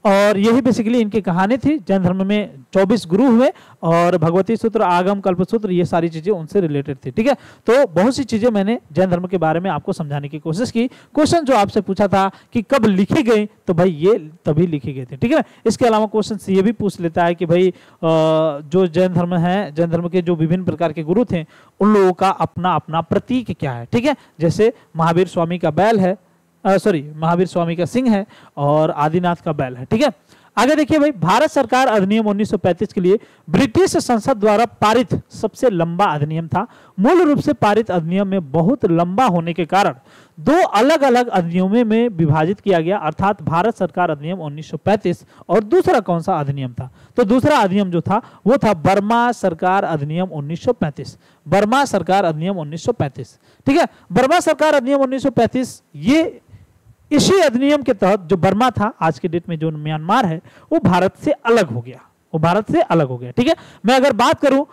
और यही बेसिकली इनकी कहानी थी। जैन धर्म में 24 गुरु हुए और भगवती सूत्र, आगम, कल्पसूत्र, ये सारी चीजें उनसे रिलेटेड थी। ठीक है, तो बहुत सी चीजें मैंने जैन धर्म के बारे में आपको समझाने की कोशिश की। क्वेश्चन जो आपसे पूछा था कि कब लिखी गई, तो भाई ये तभी लिखी गई थी। ठीक है ना, इसके अलावा क्वेश्चन ये भी पूछ लेता है कि भाई जो जैन धर्म है, जैन धर्म के जो विभिन्न प्रकार के गुरु थे उन लोगों का अपना अपना प्रतीक क्या है। ठीक है, जैसे महावीर स्वामी का बैल है, महावीर स्वामी का सिंह है और आदिनाथ का बैल है। ठीक है, आगे देखिए भाई, भारत सरकार अधिनियम 1935 के लिए ब्रिटिश संसद द्वारा पारित सबसे लंबा अधिनियम था। मूल रूप से पारित अधिनियम में बहुत लंबा होने के कारण दो अलग अलग अधिनियमों में विभाजित किया गया, अर्थात भारत सरकार अधिनियम 1935 और दूसरा कौन सा अधिनियम था? तो दूसरा अधिनियम जो था वो था बर्मा सरकार अधिनियम 1935। बर्मा सरकार अधिनियम 1935। ठीक है, बर्मा सरकार अधिनियम 1935 ये इसी अधिनियम के तहत जो बर्मा था, आज के डेट में जो म्यांमार है, वो भारत से अलग हो गया, वो भारत से अलग हो गया। ठीक है, मैं अगर बात करूं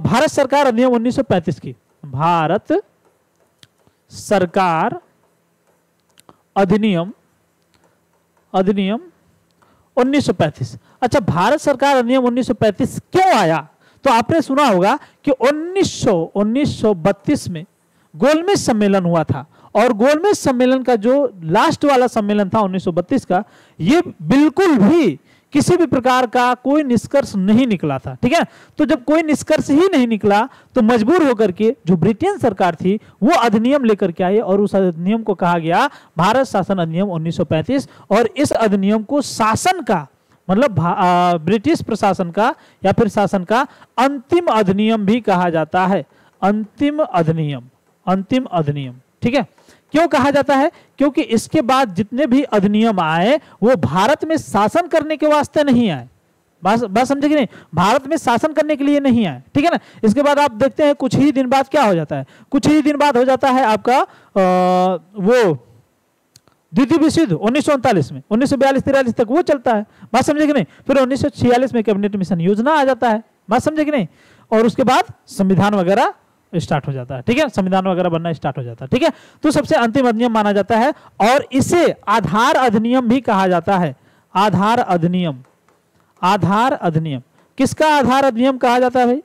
भारत सरकार अधिनियम 1935 की, भारत सरकार अधिनियम 1935। अच्छा, भारत सरकार अधिनियम 1935 क्यों आया? तो आपने सुना होगा कि 1932 में गोलमेज सम्मेलन हुआ था और गोलमेज सम्मेलन का जो लास्ट वाला सम्मेलन था 1932 का, ये बिल्कुल भी किसी भी प्रकार का कोई निष्कर्ष नहीं निकला था। ठीक है, तो जब कोई निष्कर्ष ही नहीं निकला तो मजबूर होकर के जो ब्रिटेन सरकार थी वो अधिनियम लेकर के आई और उस अधिनियम को कहा गया भारत शासन अधिनियम 1935। और इस अधिनियम को शासन का मतलब ब्रिटिश प्रशासन का या फिर शासन का अंतिम अधिनियम भी कहा जाता है। अंतिम अधिनियम। ठीक है, क्यों कहा जाता है? क्योंकि इसके बाद जितने भी अधिनियम आए वो भारत में शासन करने के वास्ते नहीं आए। बात समझे कि नहीं? भारत में शासन करने के लिए नहीं आए। ठीक है ना, इसके बाद आप देखते हैं कुछ ही दिन बाद क्या हो जाता है, कुछ ही दिन बाद हो जाता है आपका वो द्वितीय विश्व युद्ध 1939 में, 1942-43 तक वो चलता है। बात समझे कि नहीं? फिर 1946 में कैबिनेट मिशन योजना आ जाता है। बात समझे कि नहीं? और उसके बाद संविधान वगैरह स्टार्ट हो जाता है। ठीक है, संविधान वगैरह बनना स्टार्ट हो जाता है। ठीक है, तो सबसे अंतिम अधिनियम माना जाता है और इसे आधार अधिनियम भी कहा जाता है। आधार अधिनियम। किसका आधार अधिनियम कहा जाता है भाई?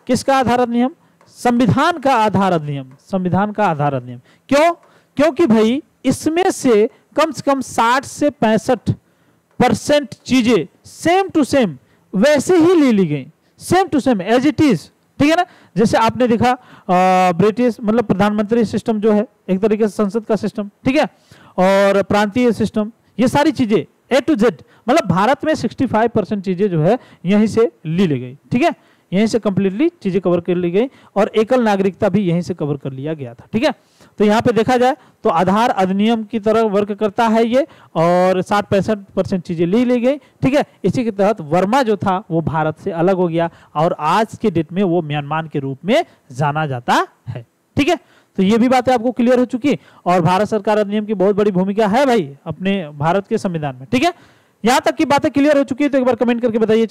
किसका आधार अधिनियम? संविधान का आधार अधिनियम, संविधान का आधार अधिनियम। क्यों? क्योंकि भाई इसमें से कम 60 से 65% चीजें सेम टू सेम वैसे ही ली गई, same to same as it is, ठीक है ना। जैसे आपने देखा ब्रिटिश मतलब प्रधानमंत्री सिस्टम जो है एक तरीके से संसद का सिस्टम, ठीक है, और प्रांतीय सिस्टम, ये सारी चीजें A to Z, मतलब भारत में 65% चीजें जो है यहीं से ली गई, ठीक है, यहीं से कंप्लीटली चीजें कवर कर ली गई और एकल नागरिकता भी यहीं से कवर कर लिया गया था, ठीक है। तो यहाँ पे देखा जाए तो आधार अधिनियम की तरह वर्क करता है ये, और 60-65% चीजें ली गई, ठीक है। इसी के तहत वर्मा जो था वो भारत से अलग हो गया और आज के डेट में वो म्यांमार के रूप में जाना जाता है, ठीक है। तो ये भी बातें आपको क्लियर हो चुकी, और भारत सरकार अधिनियम की बहुत बड़ी भूमिका है भाई अपने भारत के संविधान में, ठीक है। यहां तक की बातें क्लियर हो चुकी है तो एक बार कमेंट करके बताइए।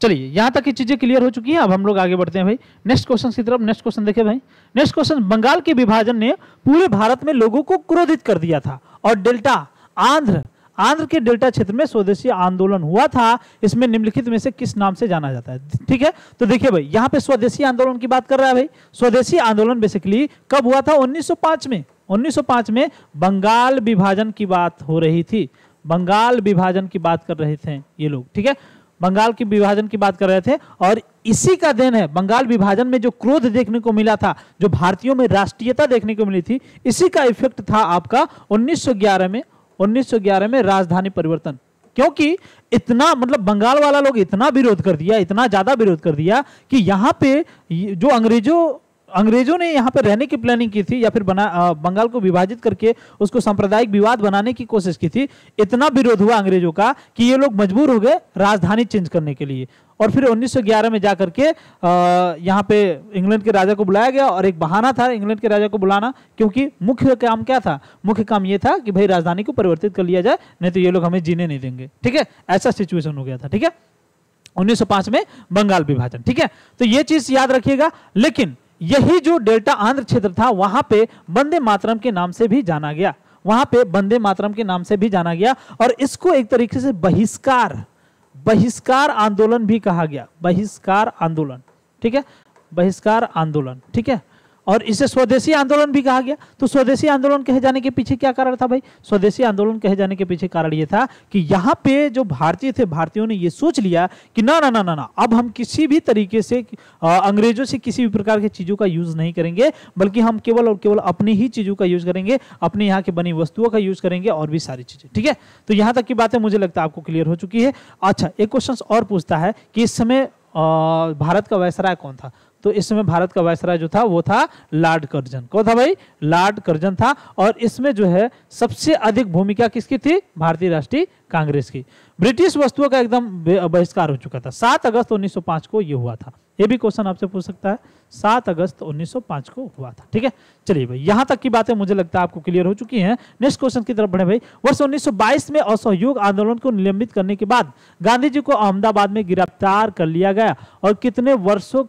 चलिए यहां तक की चीजें क्लियर हो चुकी हैं, अब हम लोग आगे बढ़ते हैं भाई नेक्स्ट क्वेश्चन की तरफ। नेक्स्ट क्वेश्चन देखिए भाई, नेक्स्ट क्वेश्चन, बंगाल के विभाजन ने पूरे भारत में लोगों को क्रोधित कर दिया था और डेल्टा आंध्र के डेल्टा क्षेत्र में स्वदेशी आंदोलन हुआ था। इसमें निम्नलिखित में से किस नाम से जाना जाता है, ठीक है। तो देखिए भाई यहाँ पे स्वदेशी आंदोलन की बात कर रहा है भाई। स्वदेशी आंदोलन बेसिकली कब हुआ था? 1905 में। 1905 में बंगाल विभाजन की बात हो रही थी, बंगाल विभाजन की बात कर रहे थे ये लोग, ठीक है, बंगाल के विभाजन की बात कर रहे थे। और इसी का देन है, बंगाल विभाजन में जो क्रोध देखने को मिला था, जो भारतीयों में राष्ट्रीयता देखने को मिली थी, इसी का इफेक्ट था आपका 1911 में राजधानी परिवर्तन। क्योंकि इतना मतलब बंगाल वाला लोग इतना विरोध कर दिया, इतना ज्यादा विरोध कर दिया कि यहाँ पे जो अंग्रेजों ने यहाँ पे रहने की प्लानिंग की थी या फिर बंगाल को विभाजित करके उसको सांप्रदायिक विवाद बनाने की कोशिश की थी, इतना विरोध हुआ अंग्रेजों का कि ये लोग मजबूर हो गए राजधानी चेंज करने के लिए। और फिर 1911 में जाकर के यहाँ पे इंग्लैंड के राजा को बुलाया गया, और एक बहाना था इंग्लैंड के राजा को बुलाना, क्योंकि मुख्य काम क्या था? मुख्य काम ये था कि भाई राजधानी को परिवर्तित कर लिया जाए, नहीं तो ये लोग हमें जीने नहीं देंगे, ठीक है। ऐसा सिचुएशन हो गया था, ठीक है, 1905 में बंगाल विभाजन, ठीक है। तो ये चीज याद रखिएगा। लेकिन यही जो डेल्टा आंध्र क्षेत्र था वहां पे वंदे मातरम के नाम से भी जाना गया, वहां पे वंदे मातरम के नाम से भी जाना गया, और इसको एक तरीके से बहिष्कार आंदोलन भी कहा गया, बहिष्कार आंदोलन, ठीक है, बहिष्कार आंदोलन, ठीक है। और इसे स्वदेशी आंदोलन भी कहा गया। तो स्वदेशी आंदोलन कहे जाने के पीछे क्या कारण था भाई? स्वदेशी आंदोलन कहे जाने के पीछे कारण ये था कि यहाँ पे जो भारतीय थे, भारतीयों ने ये सोच लिया कि ना ना ना ना ना, अब हम किसी भी तरीके से अंग्रेजों से किसी भी प्रकार की चीजों का यूज नहीं करेंगे, बल्कि हम केवल और केवल अपनी ही चीजों का यूज करेंगे, अपने यहाँ की बनी वस्तुओं का यूज करेंगे और भी सारी चीजें, ठीक है। तो यहाँ तक की बातें मुझे लगता है आपको क्लियर हो चुकी है। अच्छा, एक क्वेश्चन और पूछता है कि इस समय भारत का वायसराय कौन था? तो इस समय भारत का वायसराय जो था वो था लॉर्ड कर्जन। कौन था भाई? लॉर्ड कर्जन था। और इसमें जो है सबसे अधिक भूमिका किसकी थी? भारतीय राष्ट्रीय कांग्रेस की। ब्रिटिश वस्तुओं का एकदम बहिष्कार हो चुका था। 7 अगस्त 1905 को ये हुआ था। ये भी क्वेश्चन आपसे पूछ सकता है, 7 अगस्त 1905 को हुआ था, ठीक है। चलिए भाई, यहां तक की बातें मुझे लगता है आपको क्लियर हो चुकी हैं। नेक्स्ट क्वेश्चन की तरफ बढ़े भाई। वर्ष 1922 में असहयोग आंदोलन को निलंबित करने के बाद गांधी जी को अहमदाबाद में गिरफ्तार कर लिया गया और कितने वर्षों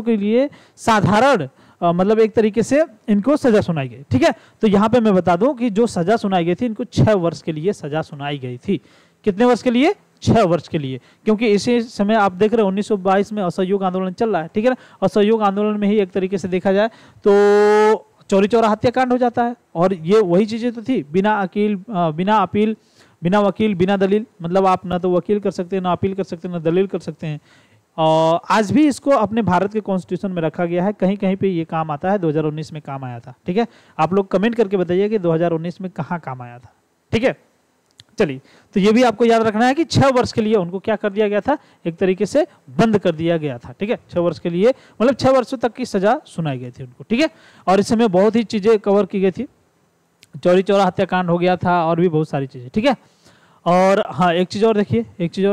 के लिए साधारण मतलब एक तरीके से इनको सजा सुनाई गई, ठीक है। तो यहाँ पे मैं बता दूं कि जो सजा सुनाई गई थी, इनको 6 वर्ष के लिए सजा सुनाई गई थी। कितने वर्ष के लिए? 6 वर्ष के लिए। क्योंकि इसी समय आप देख रहे हैं 1922 में असहयोग आंदोलन चल रहा है, ठीक है ना। असहयोग आंदोलन में ही एक तरीके से देखा जाए तो चौरी चौरा हत्याकांड हो जाता है, और ये वही चीजें तो थी, बिना अपील, बिना वकील, बिना दलील, मतलब आप ना तो वकील कर सकते हैं, ना अपील कर सकते हैं, ना दलील कर सकते हैं। और आज भी इसको अपने भारत के कॉन्स्टिट्यूशन में रखा गया है। कहीं कहीं पे ये काम आता है। 2019 में काम आया था, ठीक है। आप लोग कमेंट करके बताइए कि 2019 में कहाँ काम आया था, ठीक है। चलिए, तो ये भी आपको याद रखना है कि 6 वर्ष के लिए उनको क्या कर दिया गया था? एक तरीके से बंद कर दिया गया था, ठीक है। 6 वर्ष के लिए, मतलब 6 वर्षों तक की सजा सुनाई गई थी उनको, ठीक है। और इस समय बहुत ही चीजें कवर की गई थी, चौरी चौरा हत्याकांड हो गया था और भी बहुत सारी चीजें, ठीक है। और हाँ, एक चीज और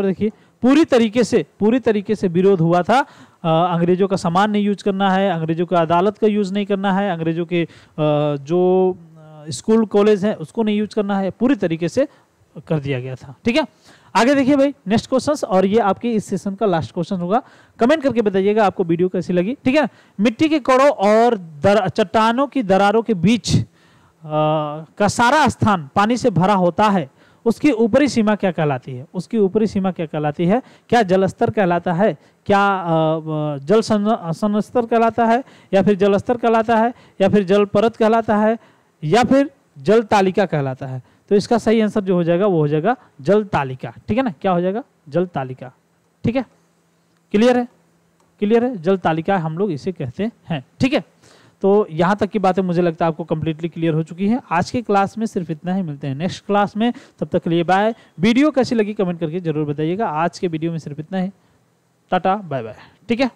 देखिए, पूरी तरीके से विरोध हुआ था। अंग्रेजों का सामान नहीं यूज करना है, अंग्रेजों का अदालत का यूज नहीं करना है, अंग्रेजों के जो स्कूल कॉलेज है उसको नहीं यूज करना है, पूरी तरीके से कर दिया गया था, ठीक है। आगे देखिए भाई, नेक्स्ट क्वेश्चन, और ये आपके इस सेशन का लास्ट क्वेश्चन होगा। कमेंट करके बताइएगा आपको वीडियो कैसी लगी, ठीक है। मिट्टी के कणों और चट्टानों की दरारों के बीच का सारा स्थान पानी से भरा होता है, उसकी ऊपरी सीमा क्या कहलाती है? उसकी ऊपरी सीमा क्या कहलाती है? क्या जल स्तर कहलाता है, क्या जल संस्तर कहलाता है, या फिर जल स्तर कहलाता है, या फिर जल परत कहलाता है, या फिर जल तालिका कहलाता है? तो इसका सही आंसर जो हो जाएगा वो हो जाएगा जल तालिका। ठीक है ना, क्या हो जाएगा? जल तालिका। ठीक है, क्लियर है? क्लियर है, जल तालिका हम लोग इसे कहते हैं। ठीक है, तो यहाँ तक की बातें मुझे लगता है आपको कंप्लीटली क्लियर हो चुकी हैं। आज के क्लास में सिर्फ इतना ही, मिलते हैं नेक्स्ट क्लास में, तब तक के लिए बाय। वीडियो कैसी लगी कमेंट करके जरूर बताइएगा। आज के वीडियो में सिर्फ इतना ही, टाटा बाय बाय। ठीक है।